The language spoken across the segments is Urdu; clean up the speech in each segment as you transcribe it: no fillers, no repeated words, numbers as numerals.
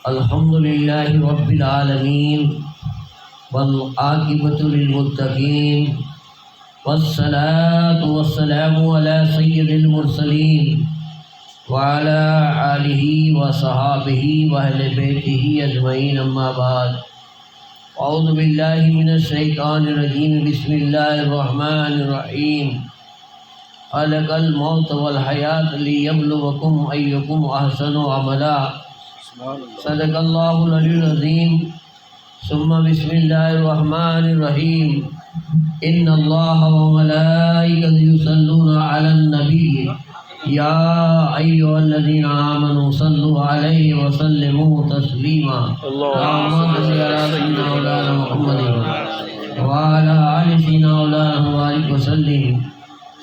الحمد للہ رب العالمین والعاقبۃ للمتقین والصلاة والسلام علی سید المرسلین وعلی آلہ وصحابہ واہل بیتہ اجمعین، اما بعد۔ اعوذ باللہ من الشیطان الرجیم، بسم اللہ الرحمن الرحیم۔ خلق الموت والحیات لیبلوکم ایکم احسن عملا، صدق اللہ العلی العظیم۔ ثم بسم اللہ الرحمن الرحیم۔ ان اللہ وملائکۃہ یصلون علی النبی یا ایھا الذین آمنوا صلوا علیہ وسلموا تسلیما۔ اللہم صل علی سیدنا مولانا محمد وعلی آل سیدنا مولانا مبارک وسلم۔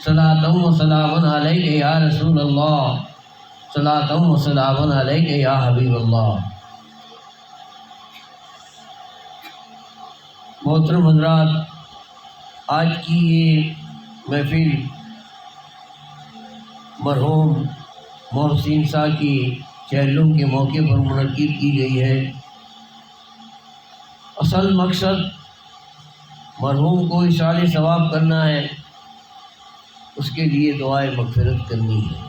صلاۃ و سلام علیک یا رسول اللہ، صلاۃ و سلام علیک یا حبیب اللہ۔ محترم حضرات، آج کی یہ محفل مرحوم محسن صاحب کی چہلم کے موقع پر منعقد کی گئی ہے۔ اصل مقصد مرحوم کو اصالِ ثواب کرنا ہے، اس کے لیے دعائے مغفرت کرنی ہے۔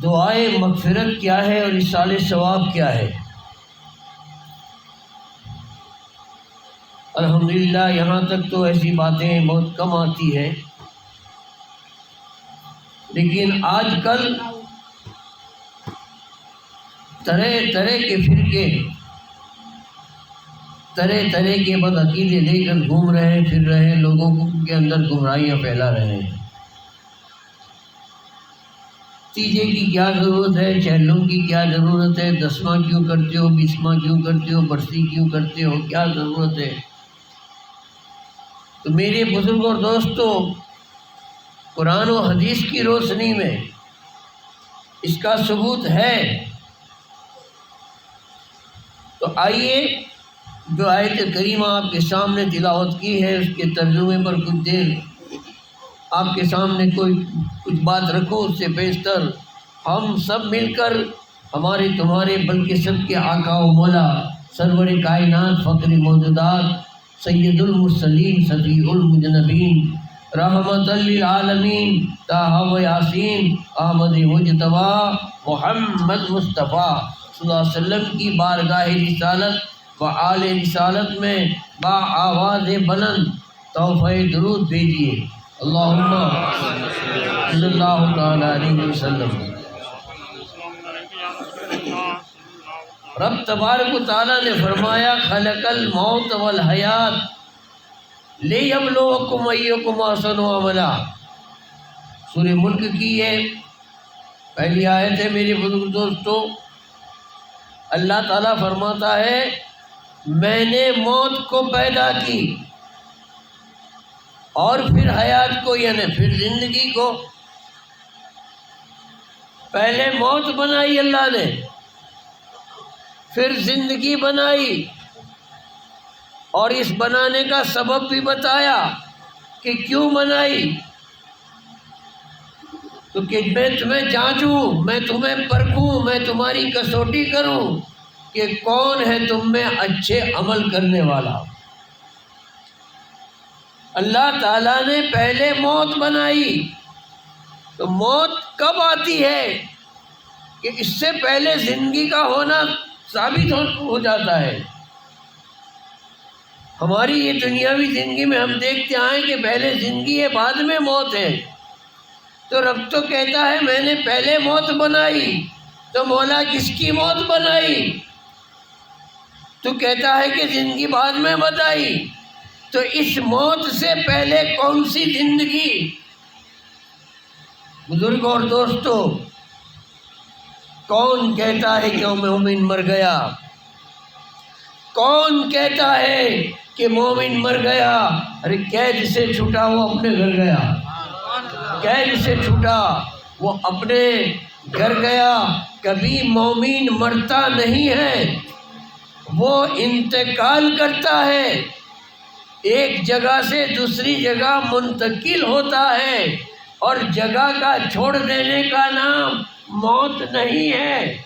دعائے مغفرت کیا ہے اور اصالِ ثواب کیا ہے؟ الحمدللہ یہاں تک تو ایسی باتیں بہت کم آتی ہیں، لیکن آج کل طرح طرح کے فرقے، طرح طرح کے بدعقیدے لے کر گھوم رہے ہیں، پھر رہے ہیں، لوگوں کے اندر گمراہیاں پھیلا رہے ہیں۔ تیجے کی کیا ضرورت ہے، چہلم کی کیا ضرورت ہے، دسواں کیوں کرتے ہو، بیسواں کیوں کرتے ہو، برسی کیوں کرتے ہو، کیا ضرورت ہے؟ تو میرے بزرگ اور دوستو، قرآن و حدیث کی روشنی میں اس کا ثبوت ہے۔ تو آئیے جو آیت کریمہ آپ کے سامنے تلاوت کی ہے، اس کے ترجمے پر کچھ دیر آپ کے سامنے کچھ بات رکھو۔ اس سے بیشتر ہم سب مل کر ہمارے تمہارے بلکہ سب کے آقا و مولا سرور کائنات فخر موجودات سید المرسلین صفی المذنبین رحمت للعالمین طٰہٰ و یاسین احمد مجتبیٰ محمد مصطفیٰ صلی اللہ علیہ وسلم کی بارگاہ رسالت و آل رسالت میں با آواز بلند تحفہ درود بھیجیے۔ اللہم صلی اللہ تعالی علیہ وسلم۔ رب تبارک و تعالیٰ نے فرمایا خلق الموت والحیات لیبلوکم ایکم احسن عملا۔ سورہ ملک کی یہ پہلی آیت ہے میرے بزرگ دوستو۔ اللہ تعالیٰ فرماتا ہے میں نے موت کو پیدا کی اور پھر حیات کو، یعنی پھر زندگی کو۔ پہلے موت بنائی اللہ نے، پھر زندگی بنائی، اور اس بنانے کا سبب بھی بتایا کہ کیوں بنائی۔ تو کہ میں تمہیں جانچوں، میں تمہیں پرکھوں، میں تمہاری کسوٹی کروں کہ کون ہے تم میں اچھے عمل کرنے والا۔ اللہ تعالیٰ نے پہلے موت بنائی، تو موت کب آتی ہے کہ اس سے پہلے زندگی کا ہونا ثابت ہو جاتا ہے۔ ہماری یہ دنیاوی زندگی میں ہم دیکھتے آئے کہ پہلے زندگی ہے بعد میں موت ہے۔ تو رب تو کہتا ہے میں نے پہلے موت بنائی، تو مولا کس کی موت بنائی؟ تو کہتا ہے کہ زندگی بعد میں بتائی، تو اس موت سے پہلے کون سی زندگی؟ بزرگ اور دوستو، کون کہتا ہے کہ مومن مر گیا؟ کون کہتا ہے کہ مومن مر گیا؟ ارے قید سے چھوٹا وہ اپنے گھر گیا، قید سے چھوٹا وہ اپنے گھر گیا۔ کبھی مومن مرتا نہیں ہے، وہ انتقال کرتا ہے، ایک جگہ سے دوسری جگہ منتقل ہوتا ہے، اور جگہ کا چھوڑ دینے کا نام موت نہیں ہے،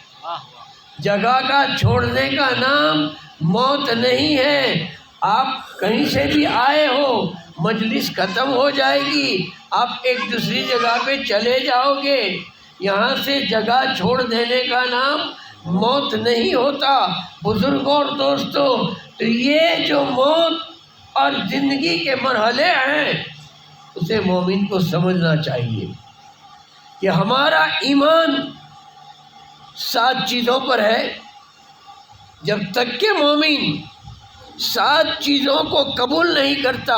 جگہ کا چھوڑنے کا نام موت نہیں ہے۔ آپ کہیں سے بھی آئے ہو، مجلس ختم ہو جائے گی، آپ ایک دوسری جگہ پہ چلے جاؤ گے، یہاں سے جگہ چھوڑ دینے کا نام موت نہیں ہوتا۔ بزرگوں اور دوستوں، تو یہ جو موت اور زندگی کے مرحلے ہیں، اسے مومن کو سمجھنا چاہیے کہ ہمارا ایمان 7 چیزوں پر ہے۔ جب تک کہ مومن 7 چیزوں کو قبول نہیں کرتا،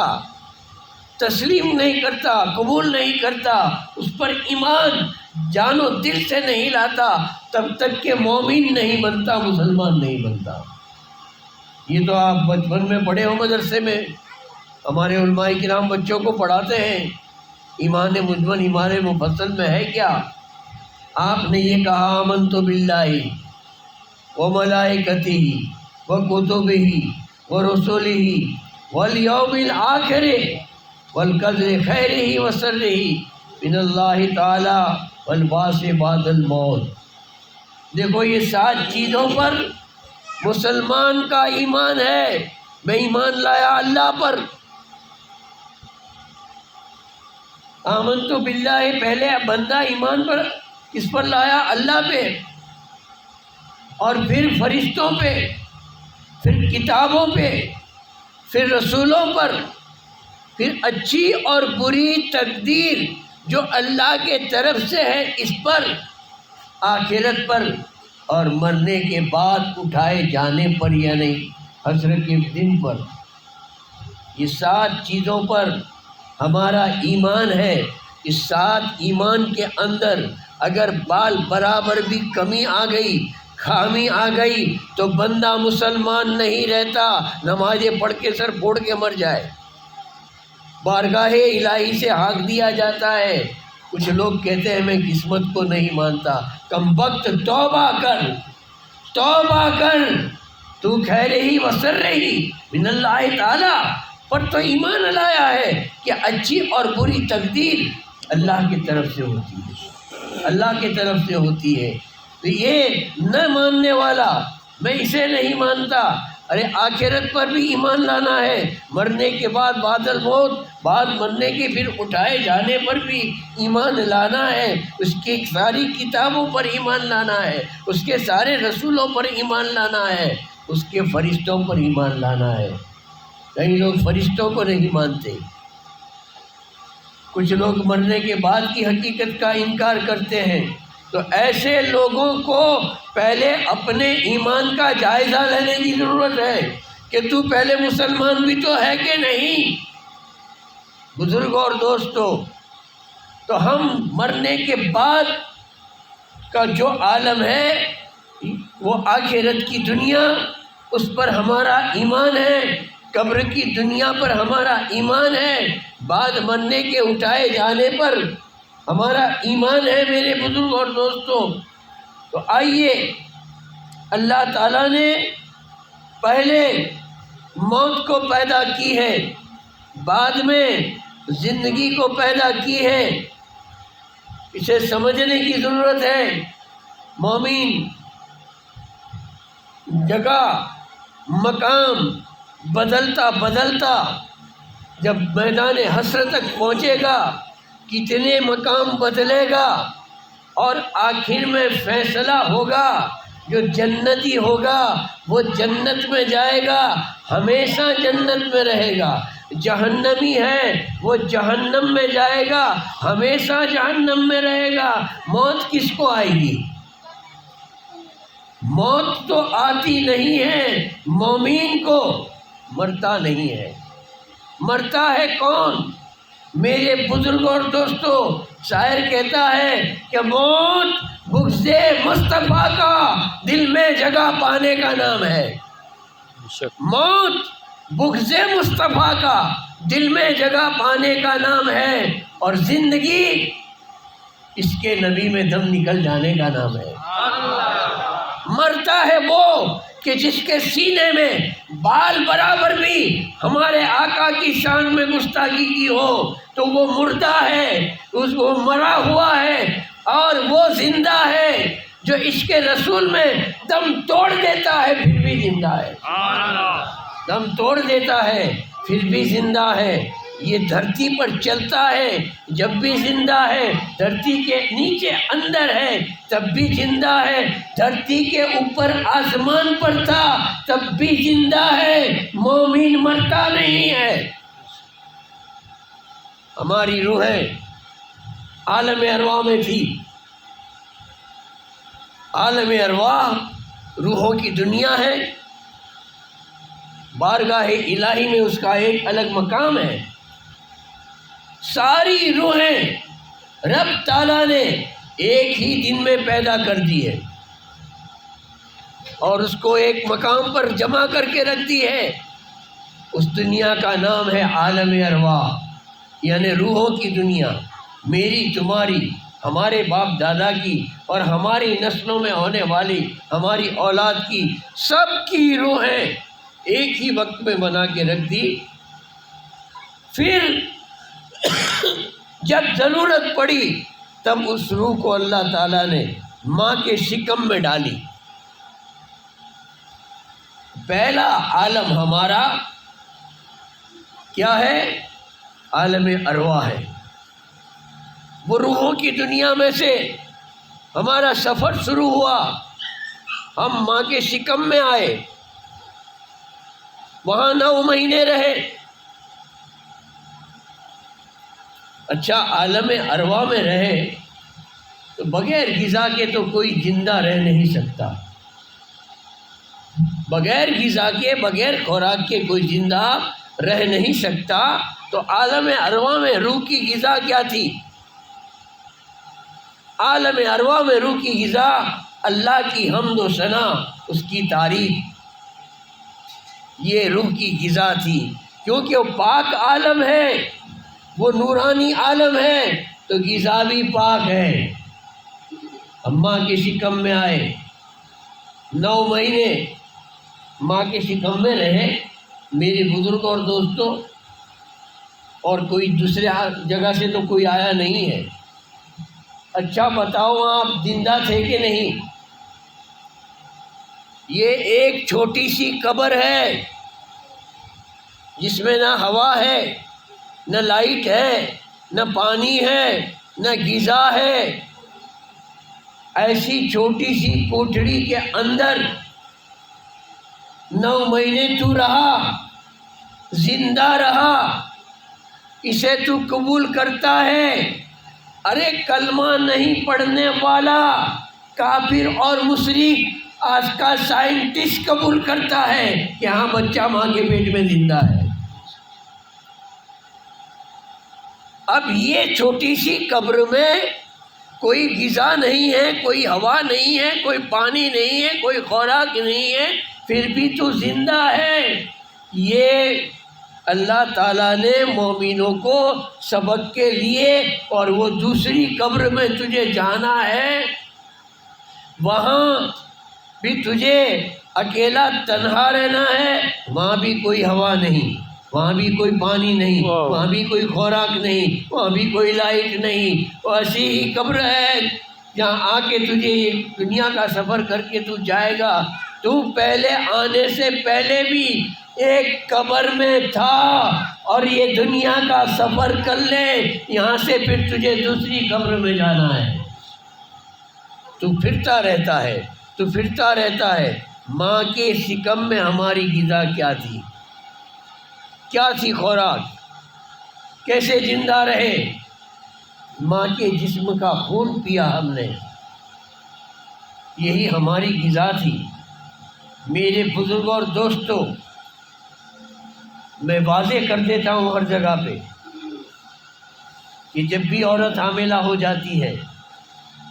تسلیم نہیں کرتا، قبول نہیں کرتا، اس پر ایمان جان و دل سے نہیں لاتا، تب تک کہ مومن نہیں بنتا، مسلمان نہیں بنتا۔ یہ تو آپ بچپن میں پڑھے ہو مدرسے میں، ہمارے علماء کرام بچوں کو پڑھاتے ہیں۔ ایمان مجمل ایمان مفصل میں ہے کیا؟ آپ نے یہ کہا آمنت باللہ وملائکتہ وکتبہ ورسلہ والیوم الآخر والقدر خیرہ وشرہ من اللہ تعالی والبعث بعد الموت۔ دیکھو یہ 7 چیزوں پر مسلمان کا ایمان ہے۔ میں ایمان لایا اللہ پر، آمنت باللہ، پہلے بندہ ایمان پر کس پر لایا؟ اللہ پہ، اور پھر فرشتوں پہ، پھر کتابوں پہ، پھر رسولوں پر، پھر اچھی اور بری تقدیر جو اللہ کے طرف سے ہے اس پر، آخرت پر، اور مرنے کے بعد اٹھائے جانے پر، یعنی حشر کے دن پر۔ یہ 7 چیزوں پر ہمارا ایمان ہے۔ اس 7 ایمان کے اندر اگر بال برابر بھی کمی آ گئی، خامی آ گئی، تو بندہ مسلمان نہیں رہتا، نمازیں پڑھ کے سر پھوڑ کے مر جائے، بارگاہ الہی سے ہانک دیا جاتا ہے۔ کچھ لوگ کہتے ہیں میں قسمت کو نہیں مانتا۔ کم وقت توبہ کر، توبہ کر، تو خیر ہی وسر رہی من اللہ تعالی پر تو ایمان لایا ہے کہ اچھی اور بری تقدیر اللہ کی طرف سے ہوتی ہے، اللہ کی طرف سے ہوتی ہے۔ تو یہ نہ ماننے والا میں اسے نہیں مانتا، ارے آخرت پر بھی ایمان لانا ہے، مرنے کے بعد بعد الموت، بعد مرنے کے پھر اٹھائے جانے پر بھی ایمان لانا ہے، اس کی ساری کتابوں پر ایمان لانا ہے، اس کے سارے رسولوں پر ایمان لانا ہے، اس کے فرشتوں پر ایمان لانا ہے۔ کئی لوگ فرشتوں کو نہیں مانتے، کچھ لوگ مرنے کے بعد کی حقیقت کا انکار کرتے ہیں۔ تو ایسے لوگوں کو پہلے اپنے ایمان کا جائزہ لینے کی ضرورت ہے کہ تو پہلے مسلمان بھی تو ہے کہ نہیں۔ بزرگوں اور دوستوں، تو ہم مرنے کے بعد کا جو عالم ہے وہ آخرت کی دنیا، اس پر ہمارا ایمان ہے، قبر کی دنیا پر ہمارا ایمان ہے، بعد مرنے کے اٹھائے جانے پر ہمارا ایمان ہے میرے بزرگ اور دوستوں۔ تو آئیے، اللہ تعالیٰ نے پہلے موت کو پیدا کی ہے، بعد میں زندگی کو پیدا کی ہے، اسے سمجھنے کی ضرورت ہے۔ مومن جگہ مقام بدلتا بدلتا جب میدان حشر تک پہنچے گا، کتنے مقام بدلے گا، اور آخر میں فیصلہ ہوگا، جو جنتی ہوگا وہ جنت میں جائے گا، ہمیشہ جنت میں رہے گا، جہنمی ہے وہ جہنم میں جائے گا، ہمیشہ جہنم میں رہے گا۔ موت کس کو آئے گی؟ موت تو آتی نہیں ہے مومن کو، مرتا نہیں ہے۔ مرتا ہے کون؟ میرے بزرگوں اور دوستوں، شاعر کہتا ہے کہ موت بغض مصطفیٰ کا دل میں جگہ پانے کا نام ہے۔ موت بغض مصطفیٰ کا دل میں جگہ پانے کا نام ہے، اور زندگی اس کے نبی میں دم نکل جانے کا نام ہے۔ مرتا ہے وہ کہ جس کے سینے میں بال برابر بھی ہمارے آقا کی شان میں گستاخی کی ہو تو وہ مردہ ہے، وہ مرا ہوا ہے، اور وہ زندہ ہے جو عشق رسول میں دم توڑ دیتا ہے پھر بھی زندہ ہے، دم توڑ دیتا ہے پھر بھی زندہ ہے۔ یہ دھرتی پر چلتا ہے جب بھی زندہ ہے، دھرتی کے نیچے اندر ہے تب بھی زندہ ہے، دھرتی کے اوپر آسمان پر تھا تب بھی زندہ ہے، مومن مرتا نہیں ہے۔ ہماری روحیں عالم ارواح میں تھی، عالم ارواح روحوں کی دنیا ہے، بارگاہ الہی میں اس کا ایک الگ مقام ہے۔ ساری روحیں رب تعالیٰ نے ایک ہی دن میں پیدا کر دی ہے اور اس کو ایک مقام پر جمع کر کے رکھ دی ہے۔ اس دنیا کا نام ہے عالم ارواح، یعنی روحوں کی دنیا۔ میری، تمہاری، ہمارے باپ دادا کی اور ہماری نسلوں میں ہونے والی ہماری اولاد کی، سب کی روحیں ایک ہی وقت میں بنا کے رکھ دی۔ پھر جب ضرورت پڑی تب اس روح کو اللہ تعالیٰ نے ماں کے شکم میں ڈالی۔ پہلا عالم ہمارا کیا ہے؟ عالم ارواح ہے۔ وہ روحوں کی دنیا میں سے ہمارا سفر شروع ہوا، ہم ماں کے شکم میں آئے، وہاں 9 مہینے رہے۔ اچھا، عالم ارواح میں رہے تو بغیر غذا کے تو کوئی زندہ رہ نہیں سکتا، بغیر غذا کے، بغیر خوراک کے کوئی زندہ رہ نہیں سکتا۔ تو عالم ارواح میں روح کی غذا کیا تھی؟ عالم ارواح میں روح کی غذا اللہ کی حمد و ثنا، اس کی تعریف، یہ روح کی غذا تھی، کیونکہ وہ پاک عالم ہے، وہ نورانی عالم ہے، تو غذا بھی پاک ہے۔ ہم ماں کے شکم میں آئے، 9 مہینے ماں کے شکم میں رہے، میرے بزرگ اور دوستوں، اور کوئی دوسرے جگہ سے تو کوئی آیا نہیں ہے۔ اچھا بتاؤ، آپ زندہ تھے کہ نہیں؟ یہ ایک چھوٹی سی قبر ہے جس میں نہ ہوا ہے، نہ لائٹ ہے، نہ پانی ہے، نہ غذا ہے۔ ایسی چھوٹی سی کوٹھڑی کے اندر 9 مہینے تو رہا، زندہ رہا، اسے تو قبول کرتا ہے؟ ارے کلمہ نہیں پڑھنے والا کافر اور مشرک آج کا سائنٹسٹ قبول کرتا ہے کہ ہاں بچہ ماں کے پیٹ میں زندہ ہے۔ اب یہ چھوٹی سی قبر میں کوئی غذا نہیں ہے، کوئی ہوا نہیں ہے، کوئی پانی نہیں ہے، کوئی خوراک نہیں ہے، پھر بھی تو زندہ ہے۔ یہ اللہ تعالیٰ نے مومنوں کو سبق کے لیے، اور وہ دوسری قبر میں تجھے جانا ہے، وہاں بھی تجھے اکیلا تنہا رہنا ہے، وہاں بھی کوئی ہوا نہیں، وہاں بھی کوئی پانی نہیں، وہاں بھی کوئی خوراک نہیں، وہاں بھی کوئی لائٹ نہیں، وہ ایسی ہی قبر ہے جہاں آ کے تجھے دنیا کا سفر کر کے تو جائے گا۔ تو پہلے آنے سے پہلے بھی ایک قبر میں تھا، اور یہ دنیا کا سفر کر لے، یہاں سے پھر تجھے دوسری قبر میں جانا ہے۔ تو پھرتا رہتا ہے، تو پھرتا رہتا ہے۔ ماں کے شکم میں ہماری غذا کیا تھی؟ کیا تھی خوراک؟ کیسے زندہ رہے؟ ماں کے جسم کا خون پیا ہم نے، یہی ہماری غذا تھی۔ میرے بزرگ اور دوستوں، میں واضح کر دیتا ہوں ہر جگہ پہ کہ جب بھی عورت حاملہ ہو جاتی ہے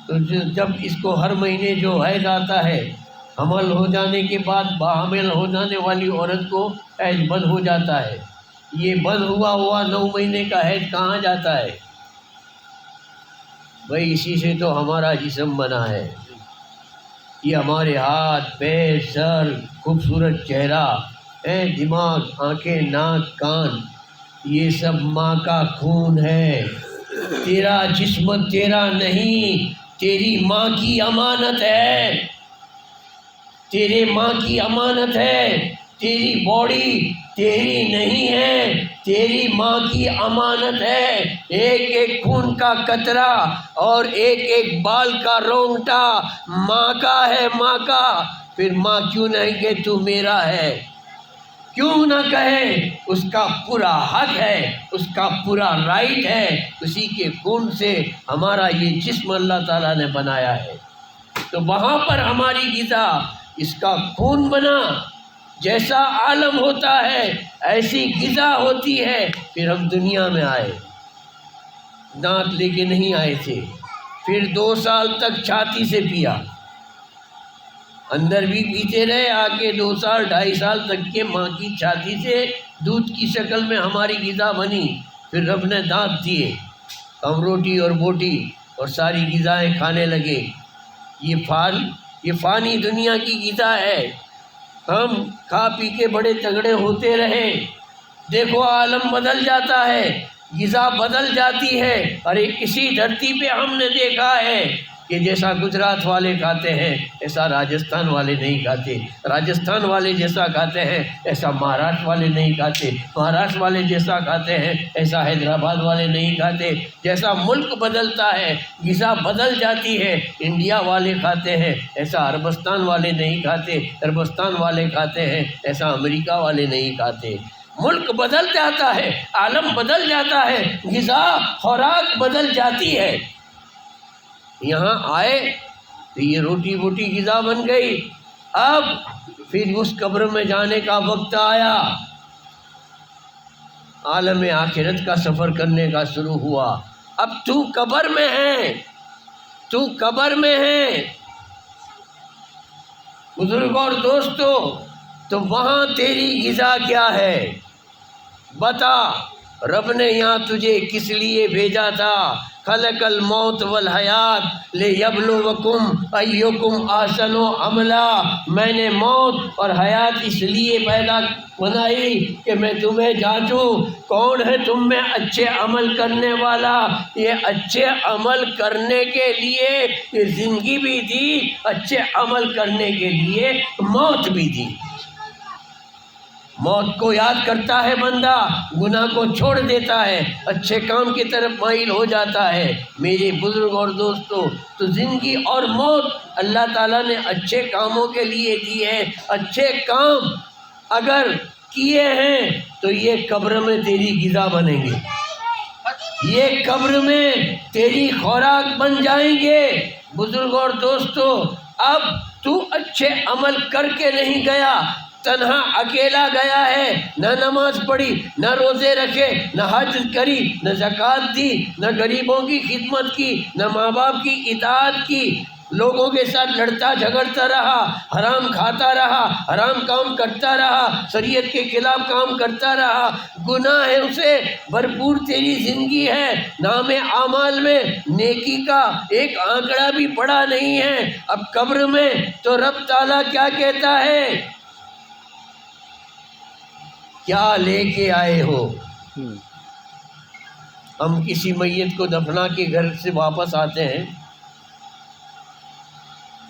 تو جب اس کو ہر مہینے جو حیض آتا ہے، حمل ہو جانے کے بعد حامل ہو جانے والی عورت کو حیض بند ہو جاتا ہے۔ یہ بند ہوا 9 مہینے کا حیض کہاں جاتا ہے؟ بھائی اسی سے تو ہمارا جسم بنا ہے، یہ ہمارے ہاتھ، پیر، سر، خوبصورت چہرہ، دماغ، آنکھیں، ناک، کان، یہ سب ماں کا خون ہے۔ تیرا جسم تیرا نہیں، تیری ماں کی امانت ہے، تیرے ماں کی امانت ہے، تیری باڈی تیری نہیں ہے، تیری ماں کی امانت ہے۔ ایک ایک خون کا قطرہ اور ایک ایک بال کا رونگٹا ماں کا ہے، ماں کا۔ پھر ماں کیوں نہیں کہ تو میرا ہے، کیوں نہ کہے؟ اس کا پورا حق ہے، اس کا پورا رائٹ ہے۔ اسی کے خون سے ہمارا یہ جسم اللہ تعالیٰ نے بنایا ہے، تو وہاں پر ہماری غذا اس کا خون بنا، جیسا عالم ہوتا ہے ایسی غذا ہوتی ہے۔ پھر ہم دنیا میں آئے، دانت لے کے نہیں آئے تھے، پھر 2 سال تک چھاتی سے پیا، اندر بھی پیتے رہے، آگے 2 سال 2.5 سال تک کے ماں کی چھاتی سے دودھ کی شکل میں ہماری غذا بنی۔ پھر رب نے دانت دیے، ہم روٹی اور بوٹی اور ساری غذائیں کھانے لگے۔ یہ فانی دنیا کی غذا ہے، ہم کھا پی کے بڑے تگڑے ہوتے رہے۔ دیکھو عالم بدل جاتا ہے، غذا بدل جاتی ہے۔ ارے اسی دھرتی پہ ہم نے دیکھا ہے کہ جیسا گجرات والے کھاتے ہیں ایسا راجستھان والے نہیں کھاتے، راجستھان والے جیسا کھاتے ہیں ایسا مہاراشٹر والے نہیں کھاتے، مہاراشٹر والے جیسا کھاتے ہیں ایسا حیدرآباد والے نہیں کھاتے۔ جیسا ملک بدلتا ہے غذا بدل جاتی ہے، انڈیا والے کھاتے ہیں ایسا عربستان والے نہیں کھاتے، عربستان والے کھاتے ہیں ایسا امریکہ والے نہیں کھاتے۔ ملک بدل جاتا ہے، عالم بدل جاتا ہے، غذا خوراک بدل جاتی ہے۔ یہاں آئے تو یہ روٹی بوٹی غذا بن گئی۔ اب پھر اس قبر میں جانے کا وقت آیا، عالم آخرت کا سفر کرنے کا شروع ہوا۔ اب تو قبر میں ہے، تو قبر میں ہے بزرگوں اور دوستو، تو وہاں تیری غذا کیا ہے؟ بتا، رب نے یہاں تجھے کس لیے بھیجا تھا؟ خلق الموت والحیات لیبلوکم ایکم احسن عملا۔ میں نے موت اور حیات اس لیے بنائی کہ میں تمہیں جانچوں کون ہے تم میں اچھے عمل کرنے والا۔ یہ اچھے عمل کرنے کے لیے یہ زندگی بھی دی، اچھے عمل کرنے کے لیے موت بھی دی۔ موت کو یاد کرتا ہے بندہ، گناہ کو چھوڑ دیتا ہے، اچھے کام کی طرف مائل ہو جاتا ہے۔ میرے بزرگ اور دوستو، تو زندگی اور موت اللہ تعالیٰ نے اچھے کاموں کے لیے دی ہے۔ اچھے کام اگر کیے ہیں تو یہ قبر میں تیری غذا بنیں گے، یہ قبر میں تیری خوراک بن جائیں گے۔ بزرگ اور دوستو، اب تو اچھے عمل کر کے نہیں گیا، تنہا اکیلا گیا ہے، نہ نماز پڑھی، نہ روزے رکھے، نہ حج کری، نہ زکوٰۃ دی، نہ غریبوں کی خدمت کی، نہ ماں باپ کی اطاعت کی، لوگوں کے ساتھ لڑتا جھگڑتا رہا، حرام کھاتا رہا، حرام کام کرتا رہا، شریعت کے خلاف کام کرتا رہا، گناہ ہے اسے بھرپور تیری زندگی ہے۔ نام اعمال میں نیکی کا ایک آنکڑا بھی پڑا نہیں ہے۔ اب قبر میں تو رب تعالیٰ کیا کہتا ہے؟ کیا لے کے آئے ہو؟ ہم کسی میت کو دفنا کے گھر سے واپس آتے ہیں،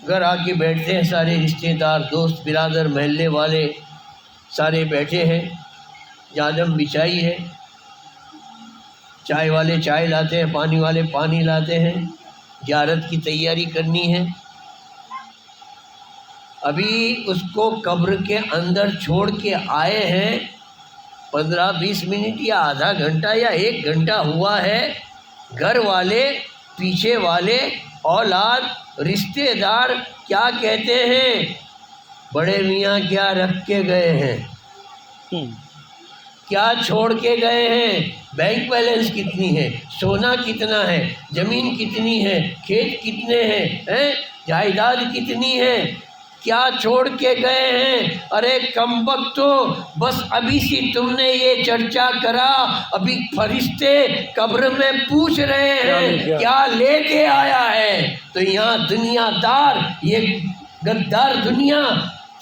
گھر آ کے بیٹھتے ہیں، سارے رشتہ دار، دوست، برادر، محلے والے سارے بیٹھے ہیں، جادم بچھائی ہے، چائے والے چائے لاتے ہیں، پانی والے پانی لاتے ہیں، زیارت کی تیاری کرنی ہے۔ ابھی اس کو قبر کے اندر چھوڑ کے آئے ہیں، 15-20 منٹ یا آدھا گھنٹہ یا 1 گھنٹہ ہوا ہے، گھر والے، پیچھے والے، اولاد، رشتے دار کیا کہتے ہیں؟ بڑے میاں کیا رکھ کے گئے ہیں، کیا چھوڑ کے گئے ہیں؟ بینک بیلنس کتنی ہے، سونا کتنا ہے، زمین کتنی ہے، کھیت کتنے ہیں، جائیداد کتنی ہے، کیا چھوڑ کے گئے ہیں؟ ارے کم وقت بس ابھی سی تم نے یہ چرچا کرا، ابھی فرشتے قبر میں پوچھ رہے ہیں کیا لے کے آیا ہے؟ تو یہاں دنیا دار، یہ غدار دنیا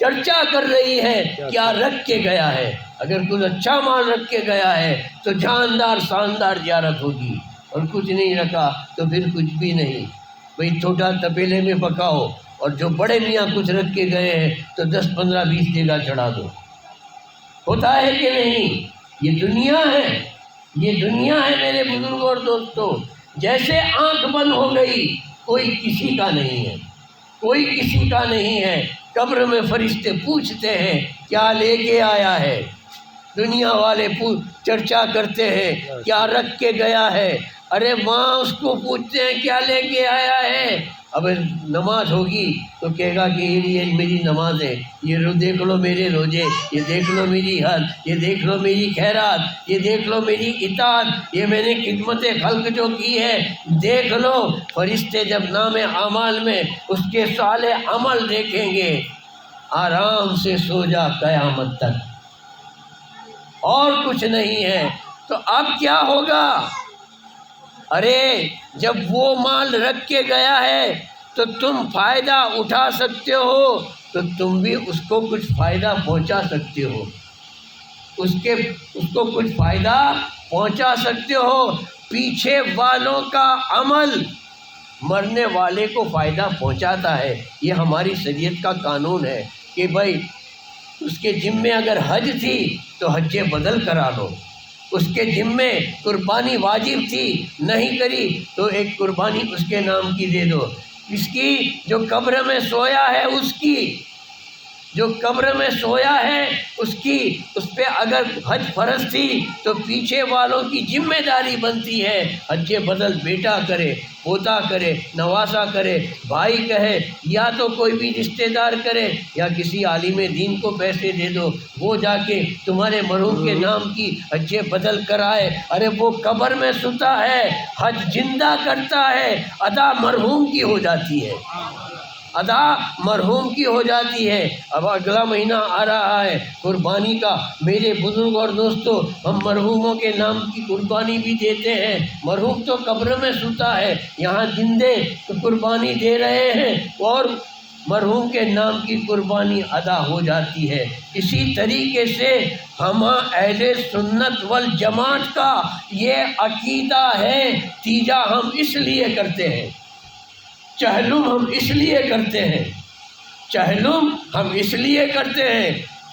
چرچا کر رہی ہے کیا رکھ کے گیا ہے۔ اگر کوئی اچھا مال رکھ کے گیا ہے تو جاندار شاندار زیارت ہوگی، اور کچھ نہیں رکھا تو پھر کچھ بھی نہیں. بھئی چھوٹا تپیلے میں پکاؤ، اور جو بڑے میاں کچھ رکھ کے گئے ہیں تو 10 15 20 جگہ چڑھا دو. ہوتا ہے کہ نہیں؟ یہ دنیا ہے، یہ دنیا ہے میرے بزرگوں اور دوستوں. جیسے آنکھ بند ہو گئی، کوئی کسی کا نہیں ہے، کوئی کسی کا نہیں ہے. قبر میں فرشتے پوچھتے ہیں کیا لے کے آیا ہے. دنیا والے چرچا کرتے ہیں کیا رکھ کے گیا ہے. ارے وہاں اس کو پوچھتے ہیں کیا لے کے آیا ہے. اب نماز ہوگی تو کہے گا کہ یہ میری نماز ہے، یہ دیکھ لو میرے روزے، یہ دیکھ لو میری حج، یہ دیکھ لو میری خیرات، یہ دیکھ لو میری اطاعت، یہ میں نے خدمت خلق جو کی ہے دیکھ لو. فرشتے جب نام اعمال میں اس کے صالح عمل دیکھیں گے، آرام سے سو جا قیامت تک، اور کچھ نہیں ہے. تو اب کیا ہوگا؟ ارے جب وہ مال رکھ کے گیا ہے تو تم فائدہ اٹھا سکتے ہو تو تم بھی اس کو کچھ فائدہ پہنچا سکتے ہو، اس کو کچھ فائدہ پہنچا سکتے ہو. پیچھے والوں کا عمل مرنے والے کو فائدہ پہنچاتا ہے. یہ ہماری شریعت کا قانون ہے کہ بھائی اس کے ذمے اگر حج تھی تو حج بدل کرا دو، اس کے ذمے قربانی واجب تھی نہیں کری تو ایک قربانی اس کے نام کی دے دو. اس کی جو قبر میں سویا ہے، اس کی جو قبر میں سویا ہے اس پہ اگر حج فرض تھی تو پیچھے والوں کی ذمہ داری بنتی ہے حج بدل بیٹا کرے، پوتا کرے، نواسا کرے، بھائی کہے، یا تو کوئی بھی رشتہ دار کرے، یا کسی عالم دین کو پیسے دے دو، وہ جا کے تمہارے مرحوم کے نام کی حج بدل کرائے. ارے وہ قبر میں ستا ہے، حج زندہ کرتا ہے، ادا مرحوم کی ہو جاتی ہے، ادا مرحوم کی ہو جاتی ہے. اب اگلا مہینہ آ رہا ہے قربانی کا. میرے بزرگ اور دوستو، ہم مرحوموں کے نام کی قربانی بھی دیتے ہیں. مرحوم تو قبر میں سوتا ہے، یہاں زندے قربانی دے رہے ہیں اور مرحوم کے نام کی قربانی ادا ہو جاتی ہے. اسی طریقے سے ہم اہل سنت والجماعت کا یہ عقیدہ ہے. تیجا ہم اس لیے کرتے ہیں، چہلم ہم اس لیے کرتے ہیں، چہلم ہم اس لیے کرتے ہیں،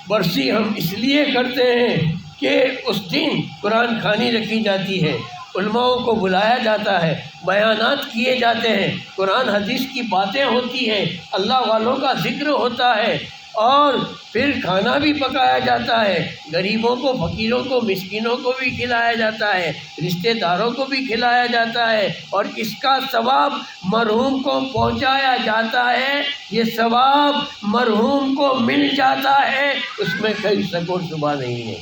برسی ہم اس لیے کرتے ہیں کہ اس دن قرآن خوانی رکھی جاتی ہے، علماؤں کو بلایا جاتا ہے، بیانات کیے جاتے ہیں، قرآن حدیث کی باتیں ہوتی ہیں، اللہ والوں کا ذکر ہوتا ہے، اور پھر کھانا بھی پکایا جاتا ہے. غریبوں کو، فقیروں کو، مسکینوں کو بھی کھلایا جاتا ہے، رشتہ داروں کو بھی کھلایا جاتا ہے، اور اس کا ثواب مرحوم کو پہنچایا جاتا ہے. یہ ثواب مرحوم کو مل جاتا ہے، اس میں کوئی شک و شبہ نہیں ہے.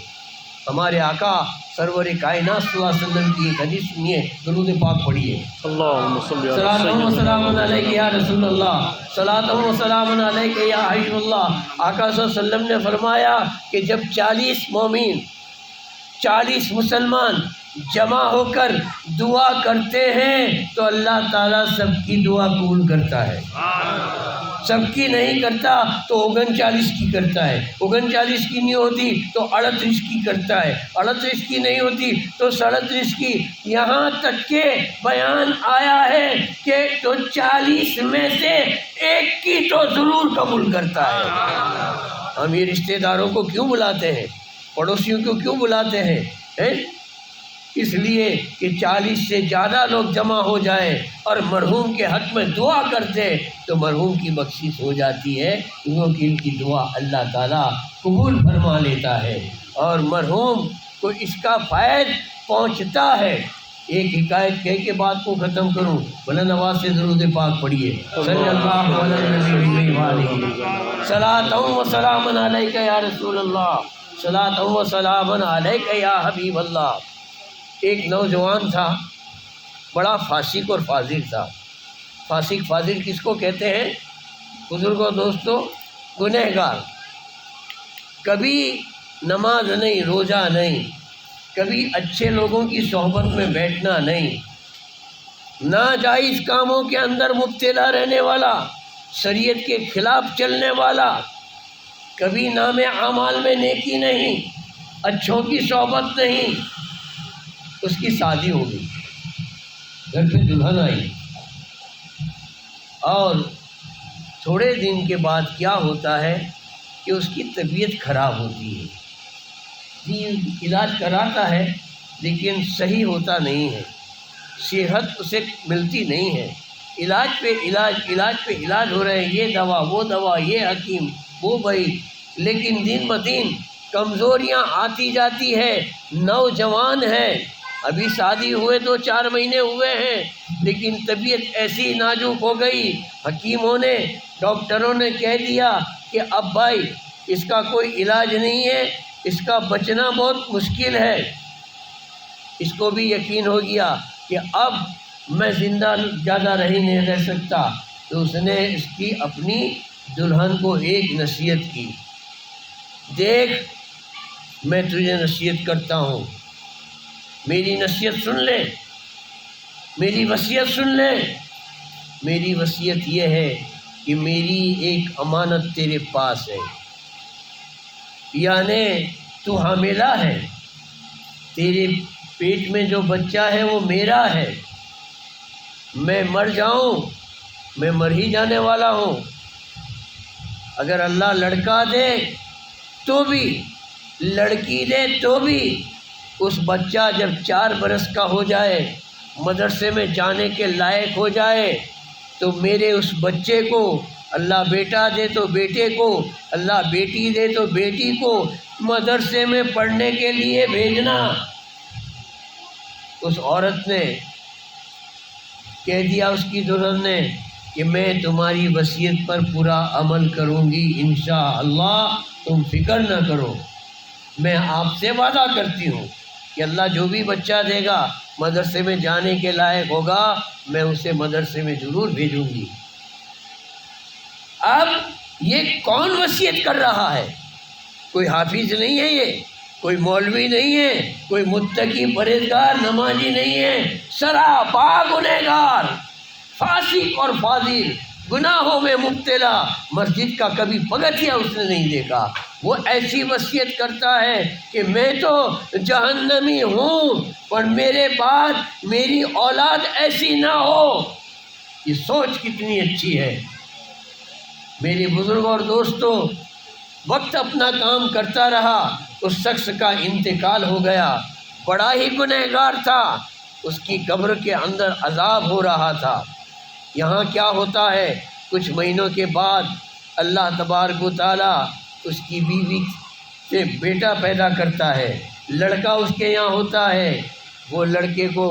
ہمارے آقا سرور کائنات صلی اللہ علیہ وسلم کی ایک حدیث سنیے، درود پاک پڑھیے. اللہم صلی اللہ و سلام علیک یا رسول اللہ، صلاۃ و سلام علیک یا حبیب اللہ. آقا صلی اللہ علیہ وسلم نے فرمایا کہ جب 40 مومن، 40 مسلمان جمع ہو کر دعا کرتے ہیں تو اللہ تعالیٰ سب کی دعا قبول کرتا ہے. سب کی نہیں کرتا تو 39 کی کرتا ہے، 39 کی نہیں ہوتی تو 38 کی کرتا ہے، 38 کی نہیں ہوتی تو 37 کی. یہاں تک کہ بیان آیا ہے کہ تو 40 میں سے ایک کی تو ضرور قبول کرتا ہے. ہم یہ رشتہ داروں کو کیوں بلاتے ہیں، پڑوسیوں کو کیوں بلاتے ہیں؟ اس لیے کہ 40 سے زیادہ لوگ جمع ہو جائیں اور مرحوم کے حق میں دعا کرتے تو مرحوم کی بخشش ہو جاتی ہے، کیونکہ ان کی دعا اللہ تعالیٰ قبول فرما لیتا ہے اور مرحوم کو اس کا فائد پہنچتا ہے. ایک حکایت کہہ کے بات کو ختم کروں، بلند آواز سے درود پاک پڑھیے. صلی اللہ علیہ وسلم، صلاۃ و سلام علیک یا رسول اللہ، صلاۃ و سلام علیک یا حبیب اللہ. ایک نوجوان تھا، بڑا فاسق اور فاضل تھا. فاسق فاضل کس کو کہتے ہیں بزرگوں دوستوں؟ گنہگار. کبھی نماز نہیں، روزہ نہیں، کبھی اچھے لوگوں کی صحبت میں بیٹھنا نہیں، ناجائز کاموں کے اندر مبتلا رہنے والا، شریعت کے خلاف چلنے والا. کبھی نام اعمال میں نیکی نہیں، اچھوں کی صحبت نہیں. اس کی شادی ہو گئی، گھر پہ دلہن آئی اور تھوڑے دن کے بعد کیا ہوتا ہے کہ اس کی طبیعت خراب ہوتی ہے. جی علاج کراتا ہے لیکن صحیح ہوتا نہیں ہے، صحت اسے ملتی نہیں ہے. علاج پہ علاج ہو رہے ہیں، یہ دوا وہ دوا، یہ حکیم وہ بھائی، لیکن دن بدن کمزوریاں آتی جاتی ہے. نوجوان ہے، ابھی شادی ہوئے 2-4 مہینے ہوئے ہیں، لیکن طبیعت ایسی نازک ہو گئی. حکیموں نے ڈاکٹروں نے کہہ دیا کہ اب بھائی اس کا کوئی علاج نہیں ہے، اس کا بچنا بہت مشکل ہے. اس کو بھی یقین ہو گیا کہ اب میں زندہ زیادہ نہیں رہ سکتا. تو اس نے اس کی اپنی دلہن کو ایک نصیحت کی، دیکھ میں تجھے نصیحت کرتا ہوں، میری نصیحت سن لے، میری وصیت سن لے. میری وصیت یہ ہے کہ میری ایک امانت تیرے پاس ہے، یعنی تو حاملہ ہے، تیرے پیٹ میں جو بچہ ہے وہ میرا ہے. میں مر جاؤں، میں مر ہی جانے والا ہوں. اگر اللہ لڑکا دے تو بھی، لڑکی دے تو بھی، اس بچہ جب 4 برس کا ہو جائے، مدرسے میں جانے کے لائق ہو جائے، تو میرے اس بچے کو، اللہ بیٹا دے تو بیٹے کو، اللہ بیٹی دے تو بیٹی کو مدرسے میں پڑھنے کے لیے بھیجنا. اس عورت نے کہہ دیا، اس کی دلہن نے، کہ میں تمہاری وصیت پر پورا عمل کروں گی انشاءاللہ، تم فکر نہ کرو. میں آپ سے وعدہ کرتی ہوں کہ اللہ جو بھی بچہ دے گا، مدرسے میں جانے کے لائق ہوگا، میں اسے مدرسے میں ضرور بھیجوں گی. اب یہ کون وصیت کر رہا ہے؟ کوئی حافظ نہیں ہے، یہ کوئی مولوی نہیں ہے، کوئی متقی پرہیزگار نمازی نہیں ہے، سراپا گنہگار، فاسق اور فاضل، گناہوں میں مبتلا، مسجد کا کبھی پگتھیا اس نے نہیں دیکھا. وہ ایسی وصیت کرتا ہے کہ میں تو جہنمی ہوں، پر میرے بعد میری اولاد ایسی نہ ہو. یہ سوچ کتنی اچھی ہے. میرے بزرگ اور دوستوں، وقت اپنا کام کرتا رہا، اس شخص کا انتقال ہو گیا، بڑا ہی گنہگار تھا، اس کی قبر کے اندر عذاب ہو رہا تھا. یہاں کیا ہوتا ہے، کچھ مہینوں کے بعد اللہ تبارک و تعالیٰ اس کی بیوی سے بیٹا پیدا کرتا ہے، لڑکا اس کے یہاں ہوتا ہے. وہ لڑکے کو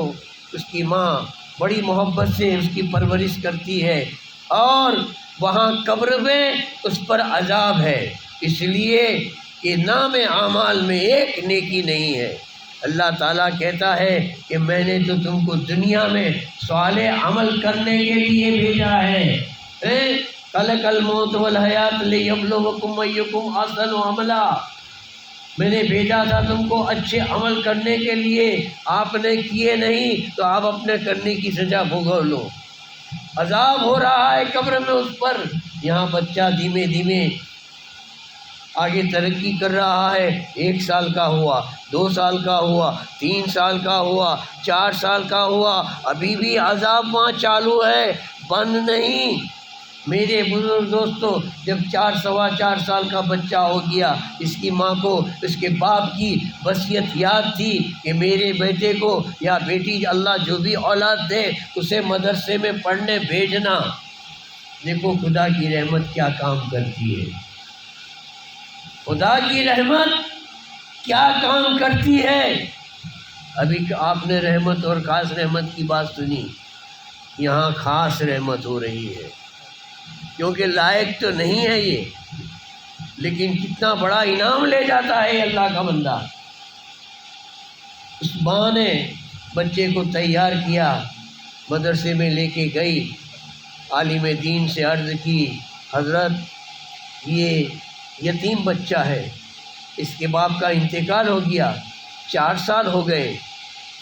اس کی ماں بڑی محبت سے اس کی پرورش کرتی ہے، اور وہاں قبر میں اس پر عذاب ہے، اس لیے کہ نام اعمال میں ایک نیکی نہیں ہے. اللہ تعالیٰ کہتا ہے کہ میں نے تو تم کو دنیا میں صالح عمل کرنے کے لیے بھیجا ہے. خلق الموت والحیات لیبلوکم ایکم احسن عملا. میں نے بھیجا تھا تم کو اچھے عمل کرنے کے لیے، آپ نے کیے نہیں تو آپ اپنے کرنے کی سزا بھوگ لو. عذاب ہو رہا ہے قبر میں اس پر. یہاں بچہ دھیمے دھیمے آگے ترقی کر رہا ہے، 1 سال کا ہوا، 2 سال کا ہوا، 3 سال کا ہوا، 4 سال کا ہوا، ابھی بھی عذاب وہاں چالو ہے، بند نہیں. میرے بزرگ دوستو، جب 4 سال کا بچہ ہو گیا، اس کی ماں کو اس کے باپ کی وصیت یاد تھی کہ میرے بیٹے کو یا بیٹی، اللہ جو بھی اولاد دے اسے مدرسے میں پڑھنے بھیجنا. دیکھو خدا کی رحمت کیا کام کرتی ہے، خدا کی رحمت کیا کام کرتی ہے. ابھی آپ نے رحمت اور خاص رحمت کی بات سنی، یہاں خاص رحمت ہو رہی ہے، کیونکہ لائق تو نہیں ہے یہ، لیکن کتنا بڑا انعام لے جاتا ہے اللہ کا بندہ. اس ماں نے بچے کو تیار کیا، مدرسے میں لے کے گئی، عالم دین سے عرض کی، حضرت یہ یتیم بچہ ہے، اس کے باپ کا انتقال ہو گیا، 4 سال ہو گئے.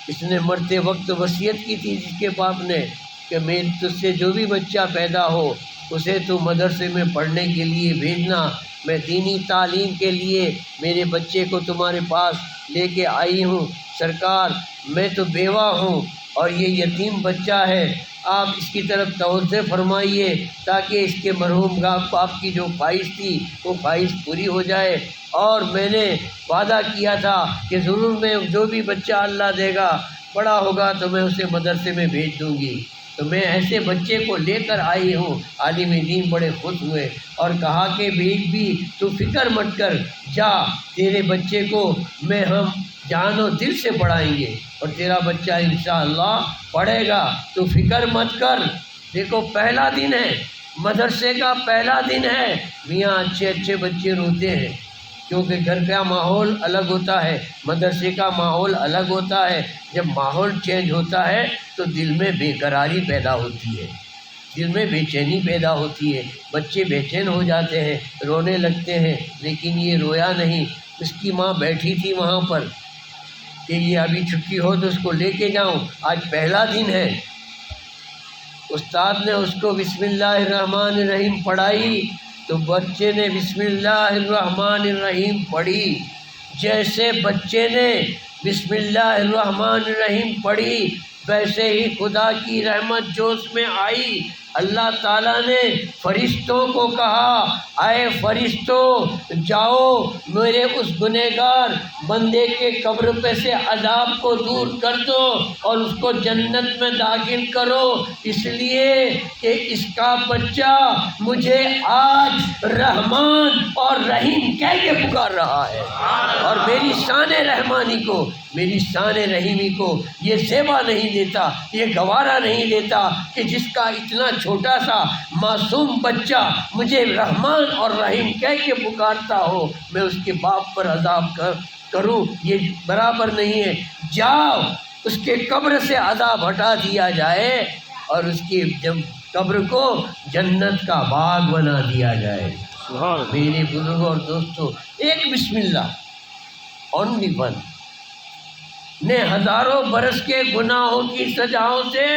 اس نے مرتے وقت وصیت کی تھی جس کے باپ نے کہ میں تجھ سے جو بھی بچہ پیدا ہو اسے تو مدرسے میں پڑھنے کے لیے بھیجنا. میں دینی تعلیم کے لیے میرے بچے کو تمہارے پاس لے کے آئی ہوں. سرکار میں تو بیوہ ہوں، اور یہ یتیم بچہ ہے، آپ اس کی طرف توجہ فرمائیے تاکہ اس کے مرحوم باپ کی جو خواہش تھی وہ خواہش پوری ہو جائے۔ اور میں نے وعدہ کیا تھا کہ ضرور میں جو بھی بچہ اللہ دے گا بڑا ہوگا تو میں اسے مدرسے میں بھیج دوں گی۔ تو میں ایسے بچے کو لے کر آئی ہوں۔ عالم دین بڑے خوش ہوئے اور کہا کہ بھی تو فکر مت کر، جا تیرے بچے کو ہم جان و دل سے پڑھائیں گے اور تیرا بچہ انشاءاللہ پڑھے گا، تو فکر مت کر۔ دیکھو پہلا دن ہے، مدرسے کا پہلا دن ہے، میاں اچھے بچے روتے ہیں کیونکہ گھر کا ماحول الگ ہوتا ہے، مدرسے کا ماحول الگ ہوتا ہے۔ جب ماحول چینج ہوتا ہے تو دل میں بے قراری پیدا ہوتی ہے، دل میں بے چینی پیدا ہوتی ہے، بچے بے چین ہو جاتے ہیں، رونے لگتے ہیں۔ لیکن یہ رویا نہیں، اس کی ماں بیٹھی تھی وہاں پر کہ یہ ابھی چھٹی ہو تو اس کو لے کے جاؤں، آج پہلا دن ہے۔ استاد نے اس کو بسم اللہ الرحمن الرحیم پڑھائی تو بچے نے بسم اللہ الرحمن الرحیم پڑھی۔ جیسے بچے نے بسم اللہ الرحمن الرحیم پڑھی ویسے ہی خدا کی رحمت جو اس میں آئی۔ اللہ تعالیٰ نے فرشتوں کو کہا، اے فرشتوں جاؤ میرے اس گنہگار بندے کے قبر پہ سے عذاب کو دور کر دو اور اس کو جنت میں داخل کرو، اس لیے کہ اس کا بچہ مجھے آج رحمان اور رحیم کہہ کے پکار رہا ہے، اور میری شان رحمانی کو، میری شان رحیمی کو یہ زیبا نہیں دیتا، یہ گوارا نہیں دیتا کہ جس کا اتنا چھوٹا سا معصوم بچہ مجھے رحمان اور رحیم کہہ کے پکارتا ہو، میں اس کے باپ پر عذاب کروں، یہ برابر نہیں ہے۔ جاؤ اس کے قبر سے عذاب ہٹا دیا جائے اور اس کی قبر کو جنت کا باغ بنا دیا جائے۔ میرے بزرگوں اور دوستوں، ایک بسم اللہ اونلی ون نے ہزاروں برس کے گناہوں کی سزاؤں سے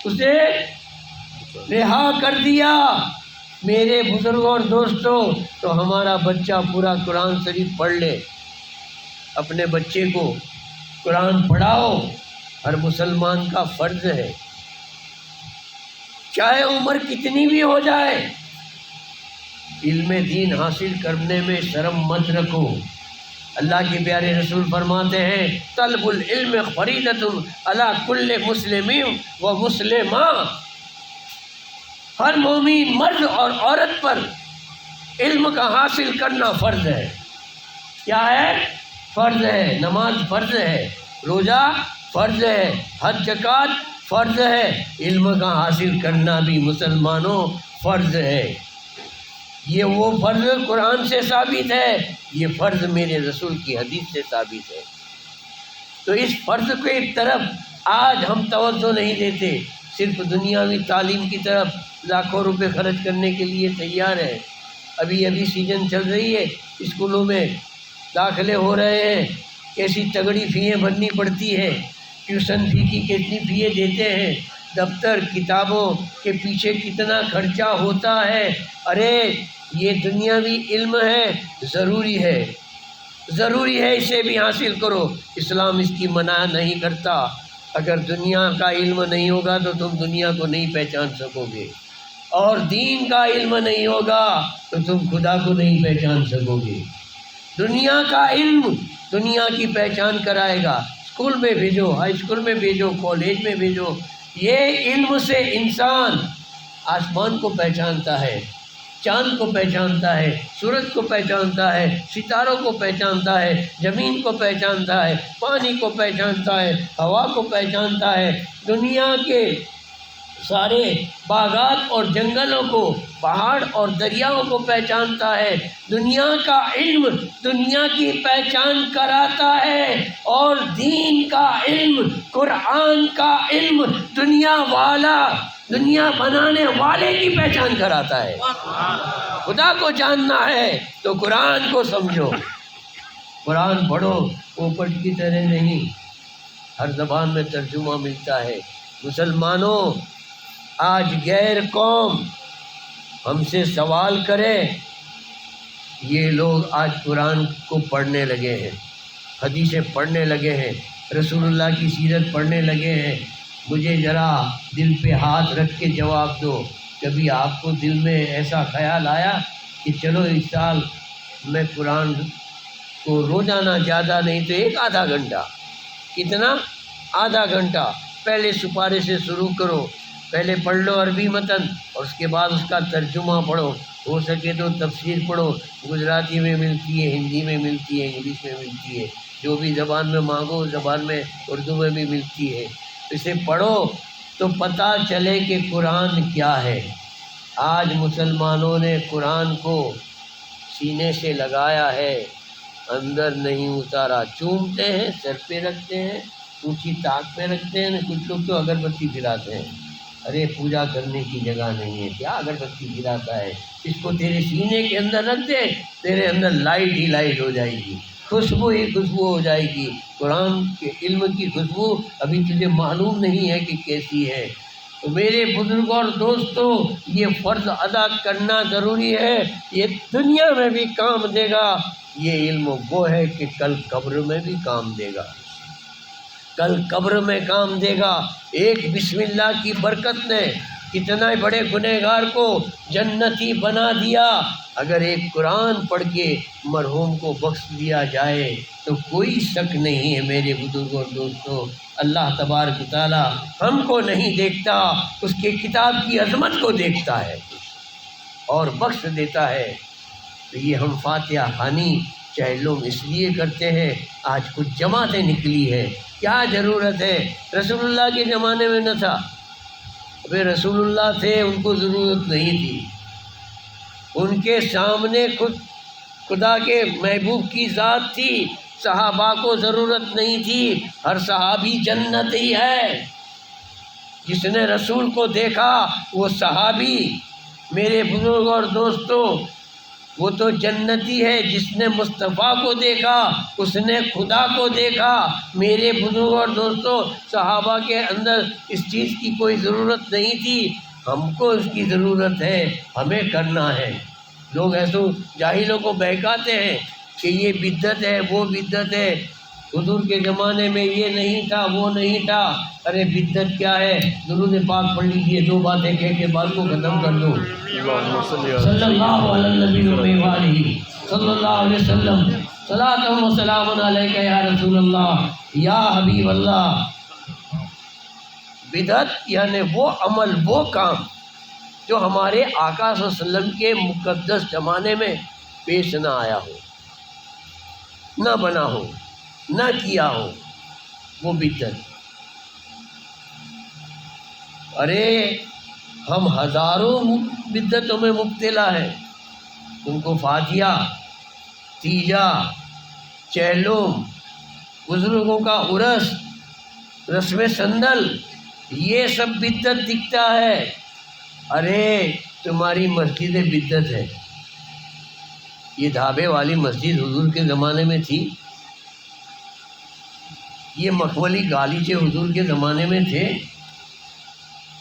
اسے رہا کر دیا۔ میرے بزرگوں اور دوستوں، تو ہمارا بچہ پورا قرآن شریف پڑھ لے، اپنے بچے کو قرآن پڑھاؤ، ہر مسلمان کا فرض ہے، چاہے عمر کتنی بھی ہو جائے، علم دین حاصل کرنے میں شرم مت رکھو۔ اللہ کے پیارے رسول فرماتے ہیں، طلب العلم فریضۃ علی کل مسلم و مسلمہ، ہر مومن مرد اور عورت پر علم کا حاصل کرنا فرض ہے۔ کیا ہے؟ فرض ہے۔ نماز فرض ہے، روزہ فرض ہے، حج زکوٰۃ فرض ہے، علم کا حاصل کرنا بھی مسلمانوں فرض ہے۔ یہ وہ فرض قرآن سے ثابت ہے، یہ فرض میرے رسول کی حدیث سے ثابت ہے۔ تو اس فرض کی طرف آج ہم توجہ نہیں دیتے، صرف دنیاوی تعلیم کی طرف لاکھوں روپے خرچ کرنے کے لیے تیار ہے۔ ابھی سیزن چل رہی ہے، اسکولوں میں داخلے ہو رہے ہیں، کیسی تگڑی فییں بھرنی پڑتی ہے، ٹیوشن فی کی کتنی فییں دیتے ہیں، دفتر کتابوں کے پیچھے کتنا خرچہ ہوتا ہے۔ ارے یہ دنیاوی علم ہے، ضروری ہے اسے بھی حاصل کرو، اسلام اس کی منع نہیں کرتا۔ اگر دنیا کا علم نہیں ہوگا تو تم دنیا کو نہیں پہچان سکو گے، اور دین کا علم نہیں ہوگا تو تم خدا کو نہیں پہچان سکو گے۔ دنیا کا علم دنیا کی پہچان کرائے گا، اسکول میں بھیجو، ہائی اسکول میں بھیجو، کالج میں بھیجو۔ یہ علم سے انسان آسمان کو پہچانتا ہے، چاند کو پہچانتا ہے، سورج کو پہچانتا ہے، ستاروں کو پہچانتا ہے، زمین کو پہچانتا ہے، پانی کو پہچانتا ہے، ہوا کو پہچانتا ہے، دنیا کے سارے باغات اور جنگلوں کو، پہاڑ اور دریاؤں کو پہچانتا ہے۔ دنیا کا علم دنیا کی پہچان کراتا ہے، اور دین کا علم، قرآن کا علم دنیا بنانے والے کی پہچان کراتا ہے۔ خدا کو جاننا ہے تو قرآن کو سمجھو، قرآن پڑھو، پوپٹ کی طرح نہیں، ہر زبان میں ترجمہ ملتا ہے۔ مسلمانوں، آج غیر قوم ہم سے سوال کرے، یہ لوگ آج قرآن کو پڑھنے لگے ہیں، حدیثیں پڑھنے لگے ہیں، رسول اللہ کی سیرت پڑھنے لگے ہیں، مجھے ذرا دل پہ ہاتھ رکھ کے جواب دو، کبھی آپ کو دل میں ایسا خیال آیا کہ چلو اس سال میں قرآن کو روزانہ زیادہ نہیں تو ایک آدھا گھنٹہ، کتنا؟ آدھا گھنٹہ پہلے سپارے سے شروع کرو، پہلے پڑھ لو عربی متن اور اس کے بعد اس کا ترجمہ پڑھو، ہو سکے تو تفسیر پڑھو، گجراتی میں ملتی ہے، ہندی میں ملتی ہے، انگلش میں ملتی ہے، جو بھی زبان میں مانگو اس زبان میں، اردو میں بھی ملتی ہے، اسے پڑھو تو پتہ چلے کہ قرآن کیا ہے۔ آج مسلمانوں نے قرآن کو سینے سے لگایا ہے، اندر نہیں اتارا، چومتے ہیں، سر پہ رکھتے ہیں، اونچی طاق پہ رکھتے ہیں، کچھ لوگ تو اگربتی پھراتے ہیں۔ ارے پوجا کرنے کی جگہ نہیں ہے، کیا اگربتی گراتا ہے؟ اس کو تیرے سینے کے اندر رکھ دے، تیرے اندر لائٹ ہی لائٹ ہو جائے گی، خوشبو ہی خوشبو ہو جائے گی۔ قرآن کے علم کی خوشبو ابھی تجھے معلوم نہیں ہے کہ کیسی ہے۔ تو میرے بزرگوں اور دوستوں، یہ فرض ادا کرنا ضروری ہے، یہ دنیا میں بھی کام دے گا، یہ علم وہ ہے کہ کل قبر میں بھی کام دے گا، کل قبر میں کام دے گا۔ ایک بسم اللہ کی برکت نے کتنا بڑے گنہگار کو جنتی بنا دیا۔ اگر ایک قرآن پڑھ کے مرحوم کو بخش دیا جائے تو کوئی شک نہیں ہے میرے بزرگوں اور دوستوں، اللہ تبارک و تعالی ہم کو نہیں دیکھتا، اس کے کتاب کی عظمت کو دیکھتا ہے اور بخش دیتا ہے۔ تو یہ ہم فاتحہ خوانی چاہے لوگ اس لیے کرتے ہیں، آج کچھ جماعتیں نکلی ہے، کیا ضرورت ہے؟ رسول اللہ کے زمانے میں نہ تھا، ابھی رسول اللہ تھے، ان کو ضرورت نہیں تھی، ان کے سامنے خود خدا کے محبوب کی ذات تھی، صحابہ کو ضرورت نہیں تھی، ہر صحابی جنت ہی ہے۔ جس نے رسول کو دیکھا وہ صحابی، میرے بزرگ اور دوستوں، وہ تو جنتی ہے۔ جس نے مصطفیٰ کو دیکھا اس نے خدا کو دیکھا۔ میرے بزرگ اور دوستوں، صحابہ کے اندر اس چیز کی کوئی ضرورت نہیں تھی، ہم کو اس کی ضرورت ہے، ہمیں کرنا ہے۔ لوگ ایسے جاہلوں کو بہکاتے ہیں کہ یہ بدعت ہے، وہ بدعت ہے، حضور کے زمانے میں یہ نہیں تھا، وہ نہیں تھا۔ ارے بدعت کیا ہے؟ درود پاک پڑھ لیجیے، دو باتیں کہہ کے بات کو ختم کر دو۔ صلی اللہ علیہ نبی وآلہ صلی اللہ علیہ وسلم، صلاۃ و سلام علیک یا رسول اللہ یا حبیب اللہ۔ بدعت یعنی وہ عمل، وہ کام جو ہمارے آقا صلی اللہ علیہ وسلم کے مقدس زمانے میں پیش نہ آیا ہو، نہ بنا ہو، نہ کیا ہو، وہ بدعت۔ ارے ہم ہزاروں بدعتوں میں مبتلا ہیں، تم کو فاتحہ، تیجا، چہلم، بزرگوں کا عرس، رسم سندل، یہ سب بدعت دکھتا ہے۔ ارے تمہاری مسجد بدعت ہے، یہ ڈھابے والی مسجد حضور کے زمانے میں تھی، یہ مخملی گالیچے حضور کے زمانے میں تھے،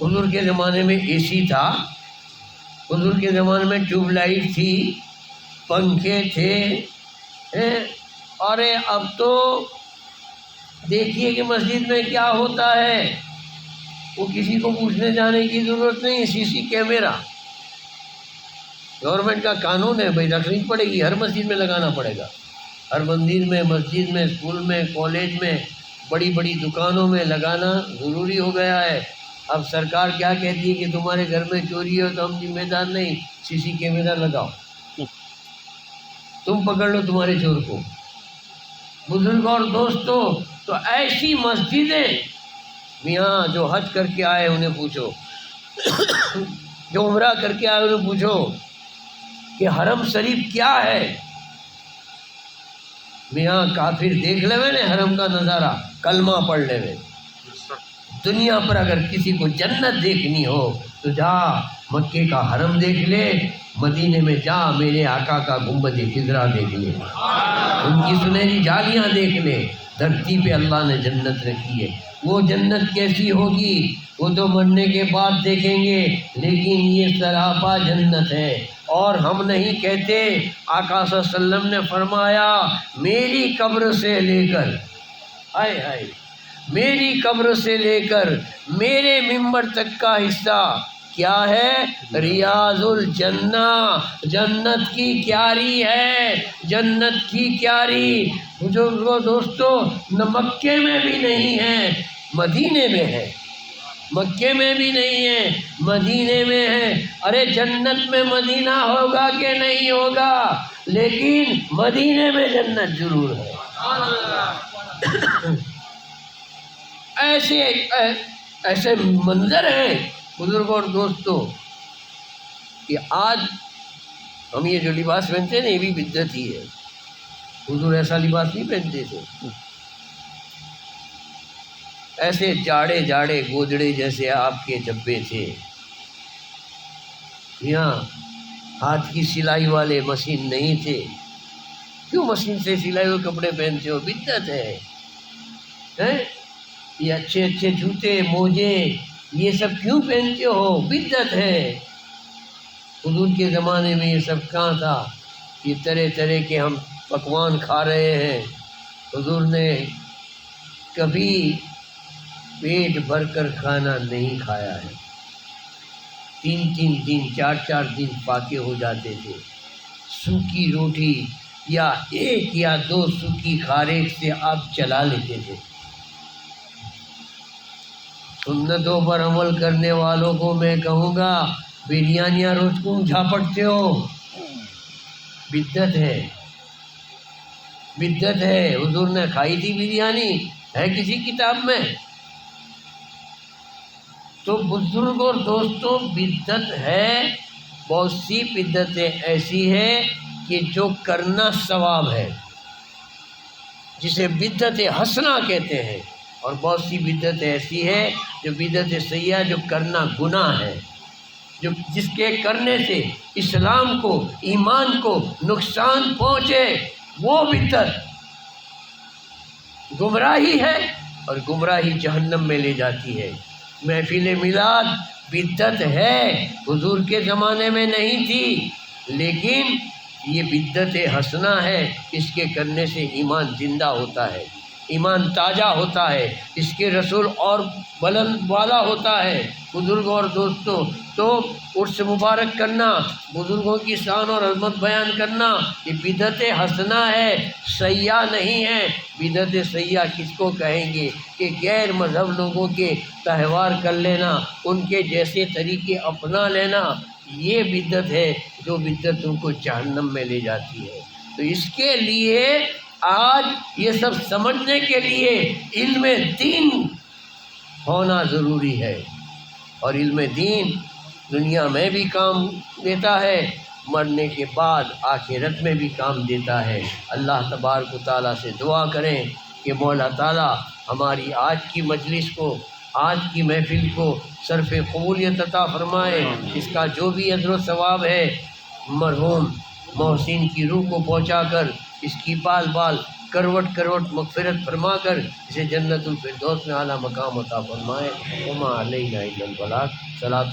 حضور کے زمانے میں اے سی تھا، حضور کے زمانے میں ٹیوب لائٹ تھی، پنکھے تھے۔ ارے اب تو دیکھیے کہ مسجد میں کیا ہوتا ہے، وہ کسی کو پوچھنے جانے کی ضرورت نہیں، سی سی کیمرہ گورنمنٹ کا قانون ہے، بھائی رکھنی پڑے گی، ہر مسجد میں لگانا پڑے گا، ہر مندر میں، مسجد میں، اسکول میں، کالج میں، بڑی بڑی دکانوں میں لگانا ضروری ہو گیا ہے۔ اب سرکار کیا کہتی ہے کہ تمہارے گھر میں چوری ہو تو ہم ذمہ دار نہیں، سی سی کیمرہ لگاؤ، تم پکڑ لو تمہارے چور کو۔ بزرگ اور دوستوں، تو ایسی مسجدیں، میاں جو حج کر کے آئے انہیں پوچھو، جو عمرہ کر کے آئے انہیں پوچھو کہ حرم شریف کیا ہے۔ میاں کافر دیکھ لے نے حرم کا نظارہ، کلمہ پڑھ لے۔ دنیا پر اگر کسی کو جنت دیکھنی ہو تو جا مکے کا حرم دیکھ لے، مدینے میں جا میرے آقا کا گنبد خضرا دیکھ لے، ان کی سنہری جالیاں دیکھ لے۔ دھرتی پہ اللہ نے جنت رکھی ہے، وہ جنت کیسی ہوگی وہ تو مرنے کے بعد دیکھیں گے، لیکن یہ سراپا جنت ہے۔ اور ہم نہیں کہتے، آقا صلی اللہ علیہ وسلم نے فرمایا میری قبر سے لے کر، ہائے ہائے، میری قبر سے لے کر میرے ممبر تک کا حصہ کیا ہے؟ ریاض الجنہ، جنت کی کیاری ہے، جنت کی کیاری۔ بزرگوں دوستو، نہ مکے میں بھی نہیں ہے، مدینے میں ہے، مکے میں بھی نہیں ہے، مدینے میں ہے۔ ارے جنت میں مدینہ ہوگا کہ نہیں ہوگا، لیکن مدینے میں جنت ضرور ہے۔ ایسے منظر ہیں بزرگوں اور دوستوں کہ آج ہم یہ جو لباس پہنتے ہیں نا، یہ بھی بدعت ہی ہے۔ حضور ایسا لباس نہیں پہنتے تھے، ایسے جاڑے جاڑے گودڑے جیسے آپ کے جبے تھے، یہاں ہاتھ کی سلائی والے مشین نہیں تھے۔ کیوں مشین سے سلائی ہوئے کپڑے پہنتے ہو؟ بدعت ہے۔ یہ اچھے اچھے جوتے موجے یہ سب کیوں پہنتے ہو؟ بدعت ہے۔ حضور کے زمانے میں یہ سب کہاں تھا؟ یہ طرح طرح کے ہم پکوان کھا رہے ہیں۔ حضور نے کبھی پیٹ بھر کر کھانا نہیں کھایا ہے، 3 دن 4 دن فاقے ہو جاتے تھے۔ سوکھی روٹی یا 1 یا 2 سوکھی خاریک سے آپ چلا لیتے تھے۔ سنتوں پر عمل کرنے والوں کو میں کہوں گا، بریانیاں روز کیوں جھاپٹتے ہو؟ بدعت ہے، بدعت ہے۔ حضور نے کھائی تھی بریانی؟ ہے کسی کتاب میں؟ تو بزرگوں اور دوستوں، بدعت ہے۔ بہت سی بدعتیں ایسی ہیں کہ جو کرنا ثواب ہے، جسے بدعت حسنہ کہتے ہیں، اور بہت سی بدعت ایسی ہے جو بدعت سیئہ، جو کرنا گناہ ہے، جس کے کرنے سے اسلام کو ایمان کو نقصان پہنچے، وہ بدعت گمراہی ہے، اور گمراہی جہنم میں لے جاتی ہے۔ محفل میلاد بدعت ہے، حضور کے زمانے میں نہیں تھی، لیکن یہ بدعت حسنہ ہے۔ اس کے کرنے سے ایمان زندہ ہوتا ہے، ایمان تازہ ہوتا ہے، اس کے رسول اور بلند والا ہوتا ہے۔ بزرگوں اور دوستوں، تو عرس مبارک کرنا، بزرگوں کی شان اور عظمت بیان کرنا، یہ بدعت حسنہ ہے، سیاح نہیں ہے۔ بدعت سیاح کس کو کہیں گے؟ کہ غیر مذہب لوگوں کے تہوار کر لینا، ان کے جیسے طریقے اپنا لینا، یہ بدعت ہے، جو بدعت تم کو جہنم میں لے جاتی ہے۔ تو اس کے لیے آج یہ سب سمجھنے کے لیے علم دین ہونا ضروری ہے، اور علم دین دنیا میں بھی کام دیتا ہے، مرنے کے بعد آخرت میں بھی کام دیتا ہے۔ اللہ تبارک و تعالیٰ سے دعا کریں کہ مولا تعالیٰ ہماری آج کی مجلس کو، آج کی محفل کو صرف قبولیت عطا فرمائے۔ اس کا جو بھی اجر و ثواب ہے، مرحوم محسن کی روح کو پہنچا کر اس کی بال بال کروٹ کروٹ مغفرت فرما کر اسے جنت الفردوس میں اعلیٰ مقام عطا فرمائے۔ وما علینا الا البلاغ۔ صلاۃ